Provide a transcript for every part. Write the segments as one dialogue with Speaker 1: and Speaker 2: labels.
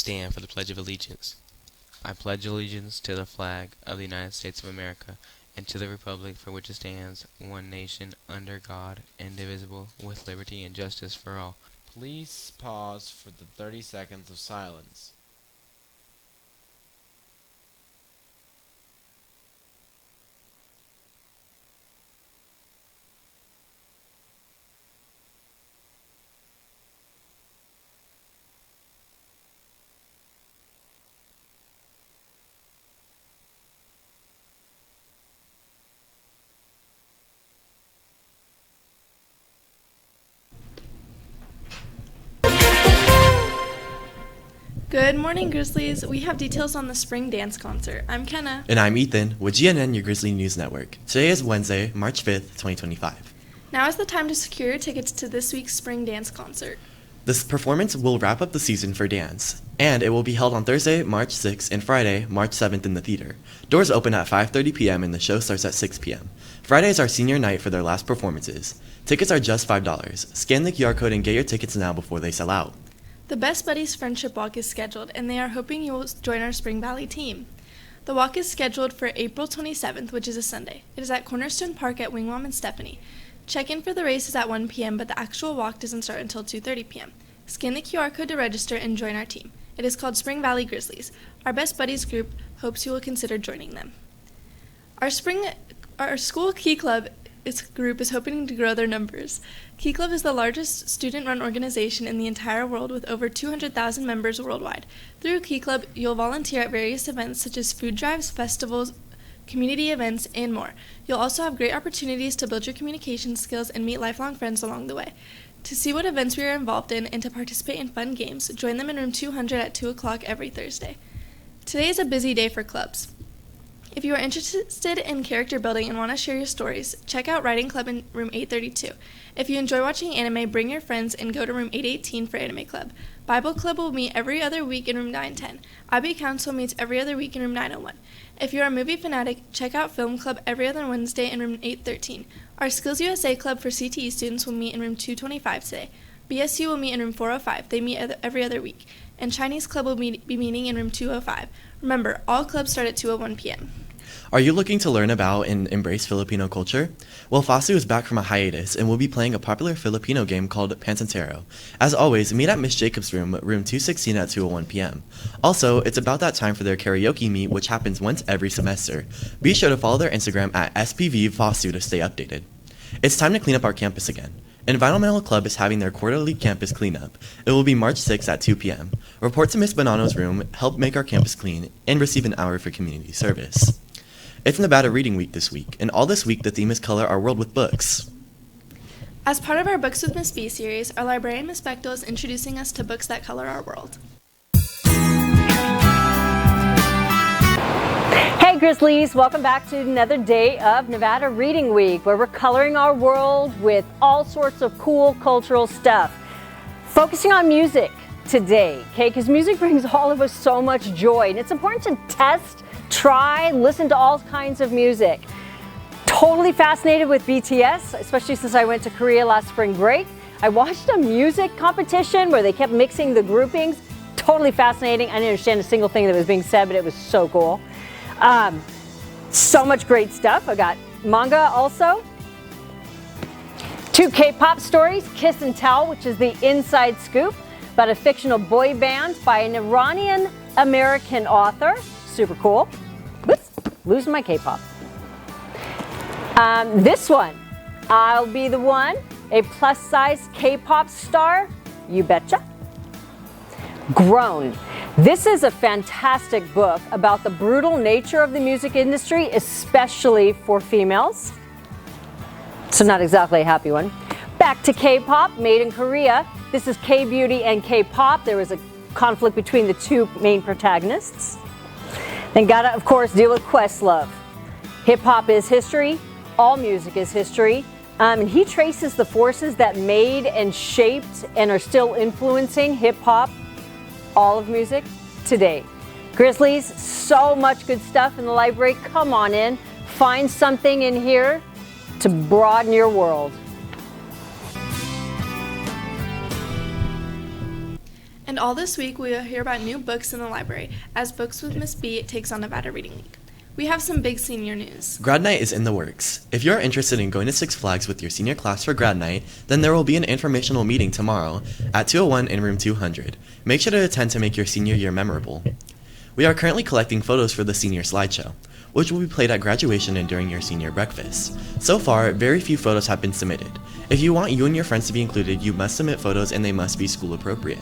Speaker 1: stand for the Pledge of Allegiance. I pledge allegiance to the flag of the United States of America and to the republic for which it stands, one nation, under God, indivisible, with liberty and justice for all.
Speaker 2: Please pause for the 30 seconds of silence.
Speaker 3: Good morning, Grizzlies. We have details on the spring dance concert. I'm Kenna.
Speaker 4: And I'm Ethan with GNN, your Grizzly News Network. Today is Wednesday, March 5th, 2025.
Speaker 3: Now is the time to secure your tickets to this week's spring dance concert.
Speaker 4: This performance will wrap up the season for dance, and it will be held on Thursday, March 6th and Friday, March 7th in the theater. Doors open at 5:30 p.m. and the show starts at 6 p.m. Friday is our senior night for their last performances. Tickets are just $5. Scan the QR code and get your tickets now before they sell out.
Speaker 3: The Best Buddies Friendship Walk is scheduled, and they are hoping you will join our Spring Valley team. The walk is scheduled for April 27th, which is a Sunday. It is at Cornerstone Park at Wingwam and Stephanie. Check-in for the race is at 1 p.m., but the actual walk doesn't start until 2:30 p.m. Scan the QR code to register and join our team. It is called Spring Valley Grizzlies. Our Best Buddies group hopes you will consider joining them. Our school Key Club group is hoping to grow their numbers. Key Club is the largest student-run organization in the entire world with over 200,000 members worldwide. Through Key Club, you'll volunteer at various events such as food drives, festivals, community events, and more. You'll also have great opportunities to build your communication skills and meet lifelong friends along the way. To see what events we are involved in and to participate in fun games, join them in room 200 at 2 o'clock every Thursday. Today is a busy day for clubs. If you are interested in character building and want to share your stories, check out Writing Club in room 832. If you enjoy watching anime, bring your friends and go to room 818 for Anime Club. Bible Club will meet every other week in room 910. IB Council meets every other week in room 901. If you are a movie fanatic, check out Film Club every other Wednesday in room 813. Our Skills USA Club for CTE students will meet in room 225 today. BSU will meet in room 405. They meet every other week. And Chinese Club will be meeting in room 205. Remember, all clubs start at 2:01 p.m.
Speaker 4: Are you looking to learn about and embrace Filipino culture? Well, FASU is back from a hiatus and will be playing a popular Filipino game called Pantantero. As always, meet at Miss Jacobs' room 216 at 2:01 p.m. Also, it's about that time for their karaoke meet, which happens once every semester. Be sure to follow their Instagram at SPVFASU to stay updated. It's time to clean up our campus again. Environmental Club is having their quarterly campus cleanup. It will be March 6th at 2 p.m. Report to Miss Bonanno's room, help make our campus clean, and receive an hour for community service. It's Nevada Reading Week this week, and all this week the theme is Color Our World with Books.
Speaker 3: As part of our Books with Miss B series, our librarian Miss Bechtel is introducing us to books that color our world.
Speaker 5: Hey Grizzlies, welcome back to another day of Nevada Reading Week, where we're coloring our world with all sorts of cool cultural stuff. Focusing on music today, okay, because music brings all of us so much joy, and it's important to test, try, listen to all kinds of music. Totally fascinated with BTS, especially since I went to Korea last spring break. I watched a music competition where they kept mixing the groupings. Totally fascinating. I didn't understand a single thing that was being said, but it was so cool. So much great stuff. I got manga also. 2 K-pop stories, Kiss and Tell, which is the inside scoop about a fictional boy band by an Iranian-American author. Super cool. Whoops, losing my K-pop. This one, I'll Be the One, a plus-size K-pop star. You betcha. Grown. This is a fantastic book about the brutal nature of the music industry, especially for females. So not exactly a happy one. Back to K-pop, made in Korea. This is K-beauty and K-pop. There was a conflict between the two main protagonists. Then gotta, of course, deal with Questlove. Hip-hop is history. All music is history. And he traces the forces that made and shaped and are still influencing hip-hop, all of music, today. Grizzlies, so much good stuff in the library. Come on in. Find something in here to broaden your world.
Speaker 3: And And all this week, we will hear about new books in the library as Books with Miss B takes on Nevada Reading Week. We have some big senior news.
Speaker 4: Grad night is in the works. If you're interested in going to Six Flags with your senior class for grad night, then there will be an informational meeting tomorrow at 201 in room 200. Make sure to attend to make your senior year memorable. We are currently collecting photos for the senior slideshow, which will be played at graduation and during your senior breakfast. So far, very few photos have been submitted. If you want you and your friends to be included, you must submit photos and they must be school appropriate.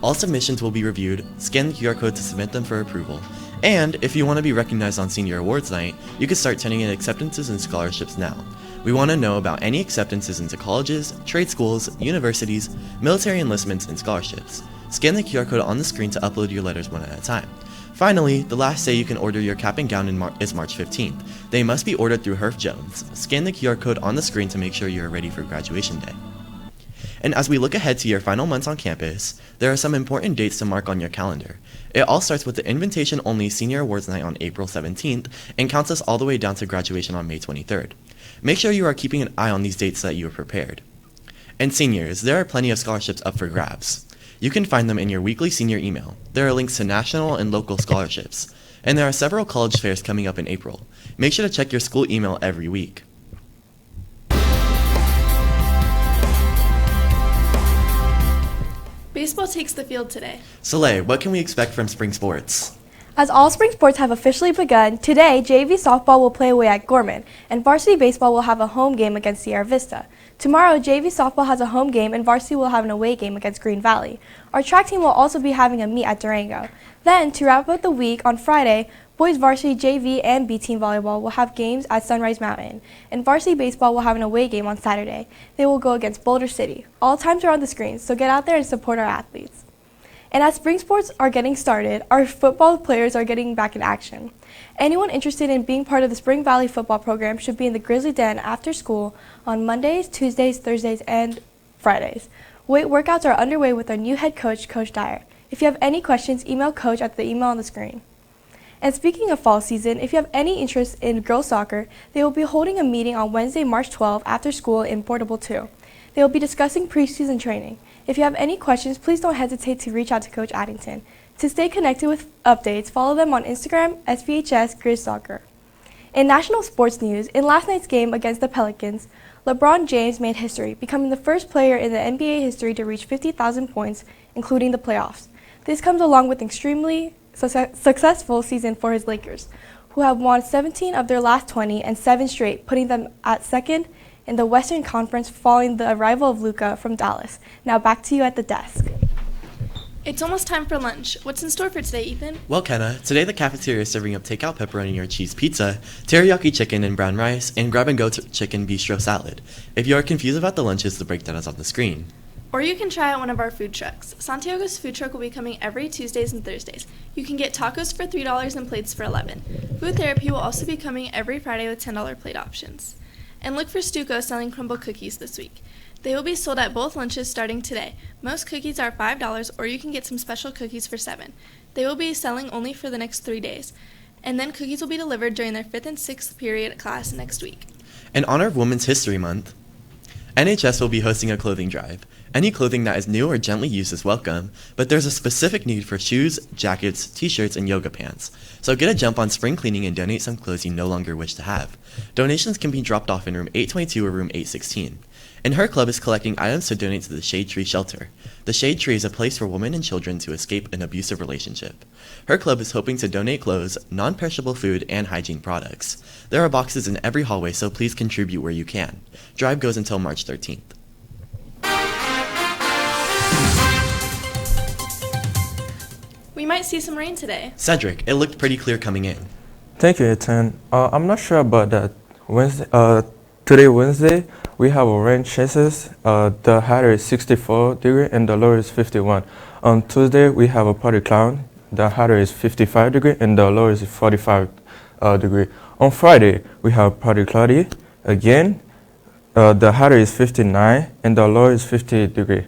Speaker 4: All submissions will be reviewed, scan the QR code to submit them for approval, and if you want to be recognized on Senior Awards Night, you can start turning in acceptances and scholarships now. We want to know about any acceptances into colleges, trade schools, universities, military enlistments, and scholarships. Scan the QR code on the screen to upload your letters one at a time. Finally, the last day you can order your cap and gown is March 15th. They must be ordered through Herf Jones. Scan the QR code on the screen to make sure you are ready for graduation day. And as we look ahead to your final months on campus, there are some important dates to mark on your calendar. It all starts with the invitation-only Senior Awards Night on April 17th and counts us all the way down to graduation on May 23rd. Make sure you are keeping an eye on these dates so that you are prepared. And seniors, there are plenty of scholarships up for grabs. You can find them in your weekly senior email. There are links to national and local scholarships. And there are several college fairs coming up in April. Make sure to check your school email every week.
Speaker 3: Baseball takes the field today.
Speaker 4: Soleil, what can we expect from spring sports?
Speaker 6: As all spring sports have officially begun, today JV softball will play away at Gorman, and varsity baseball will have a home game against Sierra Vista. Tomorrow, JV softball has a home game and varsity will have an away game against Green Valley. Our track team will also be having a meet at Durango. Then, to wrap up the week, on Friday, boys varsity JV and B team volleyball will have games at Sunrise Mountain, and varsity baseball will have an away game on Saturday. They will go against Boulder City. All times are on the screen, so get out there and support our athletes. And as spring sports are getting started, our football players are getting back in action. Anyone interested in being part of the Spring Valley football program should be in the Grizzly Den after school on Mondays, Tuesdays, Thursdays, and Fridays. Weight workouts are underway with our new head coach, Coach Dyer. If you have any questions, email Coach at the email on the screen. And speaking of fall season, if you have any interest in girls soccer, they will be holding a meeting on Wednesday, March 12 after school in Portable 2. They will be discussing preseason training. If you have any questions, please don't hesitate to reach out to Coach Addington. To stay connected with updates, follow them on Instagram, SVHS Grizz Soccer. In national sports news, in last night's game against the Pelicans, LeBron James made history, becoming the first player in the NBA history to reach 50,000 points, including the playoffs. This comes along with an extremely successful season for his Lakers, who have won 17 of their last 20 and 7 straight, putting them at second in the Western Conference following the arrival of Luka from Dallas. Now back to you at the desk.
Speaker 3: It's almost time for lunch. What's in store for today, Ethan?
Speaker 4: Well, Kenna, today the cafeteria is serving up takeout pepperoni or cheese pizza, teriyaki chicken and brown rice, and grab-and-go chicken bistro salad. If you are confused about the lunches, the breakdown is on the screen.
Speaker 3: Or you can try out one of our food trucks. Santiago's food truck will be coming every Tuesdays and Thursdays. You can get tacos for $3 and plates for $11. Food therapy will also be coming every Friday with $10 plate options. And look for Stuco selling crumble cookies this week. They will be sold at both lunches starting today. Most cookies are $5, or you can get some special cookies for $7. They will be selling only for the next 3 days. And then cookies will be delivered during their 5th and 6th period class next week.
Speaker 4: In honor of Women's History Month, NHS will be hosting a clothing drive. Any clothing that is new or gently used is welcome, but there's a specific need for shoes, jackets, t-shirts, and yoga pants. So get a jump on spring cleaning and donate some clothes you no longer wish to have. Donations can be dropped off in room 822 or room 816. And her club is collecting items to donate to the Shade Tree Shelter. The Shade Tree is a place for women and children to escape an abusive relationship. Her club is hoping to donate clothes, non-perishable food, and hygiene products. There are boxes in every hallway, so please contribute where you can. Drive goes until March 13th.
Speaker 3: We might see some rain today.
Speaker 4: Cedric, it looked pretty clear coming in.
Speaker 7: Thank you, Ethan. I'm not sure about that. Today, Wednesday, we have rain chances. The high is 64 degree and the low is 51. On Tuesday, we have a partly cloud. The high is 55 degree and the low is 45 degree. On Friday, we have partly cloudy again. The high is 59 and the low is 50 degree.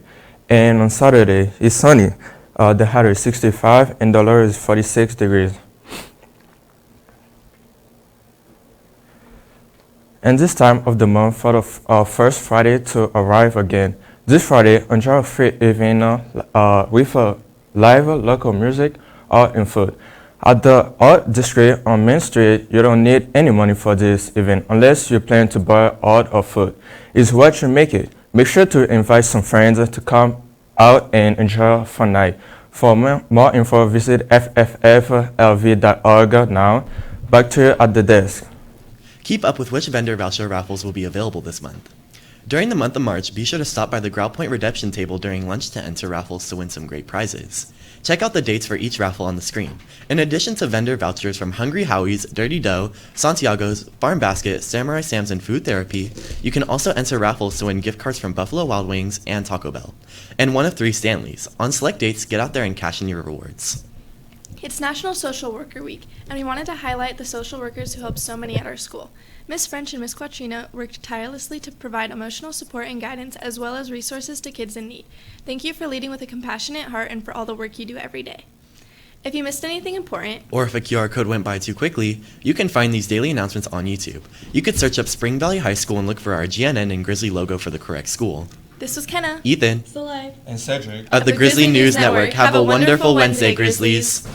Speaker 7: And on Saturday, it's sunny. The high is 65 and the low is 46 degrees. And this time of the month for the first Friday to arrive again. This Friday, enjoy a free evening with live local music, art, and food. At the Art District on Main Street, you don't need any money for this event unless you plan to buy art or food. It's what you make it. Make sure to invite some friends to come out and enjoy a fun night. For more info, visit ffflv.org now. Back to you at the desk.
Speaker 4: Keep up with which vendor voucher raffles will be available this month. During the month of March, be sure to stop by the Growl Point redemption table during lunch to enter raffles to win some great prizes. Check out the dates for each raffle on the screen. In addition to vendor vouchers from Hungry Howie's, Dirty Dough, Santiago's, Farm Basket, Samurai Sam's, and Food Therapy, you can also enter raffles to win gift cards from Buffalo Wild Wings and Taco Bell. And one of 3 Stanleys. On select dates, get out there and cash in your rewards.
Speaker 3: It's National Social Worker Week, and we wanted to highlight the social workers who help so many at our school. Miss French and Miss Quattrino worked tirelessly to provide emotional support and guidance as well as resources to kids in need. Thank you for leading with a compassionate heart and for all the work you do every day. If you missed anything important,
Speaker 4: or if a QR code went by too quickly, you can find these daily announcements on YouTube. You could search up Spring Valley High School and look for our GNN and Grizzly logo for the correct school.
Speaker 3: this was Kenna,
Speaker 4: Ethan,
Speaker 3: Soleil,
Speaker 2: And Cedric.
Speaker 4: of the Grizzly News Network. Have a wonderful Wednesday, Grizzlies.